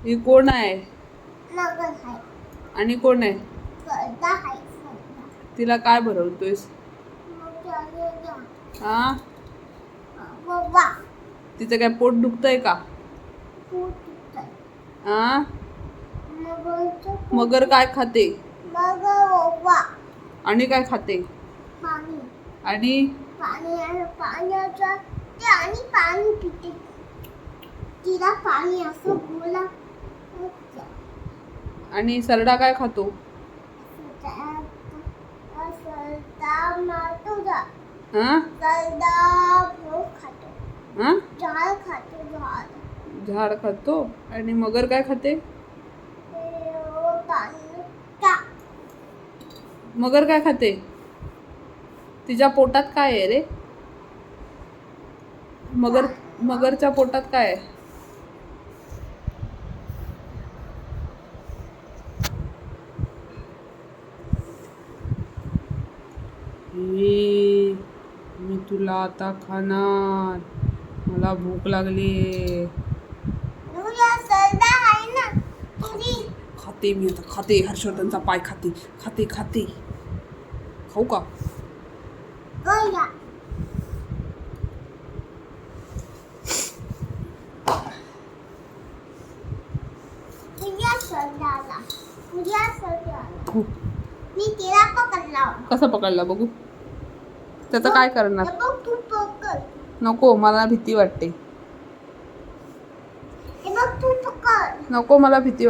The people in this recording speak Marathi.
ही कोण आहे? मगर आहे. आणि कोण आहे? सरदा आहे. सरदा. तिला काय भरवतोयस? मग जाऊया. हा, बाबा. तिचं काय पोट दुखतंय का? पोट दुखतंय. हा, मगरचं पोट. मगर काय खाते? मगर बाबा. आणि काय खाते? पाणी. आणि पाणी आणि पाण्याचं ते आणि पाणी पिते. तिला पाणी असं गोला. आणि सरडा काय खातो? सरदा मारतो जा. हा, सरदा भोग खातो. हा, झाड खातो. झाड. झाड खातो. आणि मगर काय खाते? पाणी का. मगर काय खाते? तिच्या पोटात काय आहे रे? मगरच्या पोटात काय आहे? मी तुला आता खाणार. मला भूक लागली. तुझ्या सरदा आहे ना तुझी. खाते मी आता. खाते. हर्षवर्धनचा पाय खाते. खाते खाते. खाऊ का? गया. तुझ्या सरदाला. तुझ्या सरदाला. हो. मी तिला पकडला. कसा पकडला बघू? त्याचं काय करणार? हे बघ तू पकड. नको, मला भीती वाटते. हे बघ तू पकड. नको, मला भीती वाटते.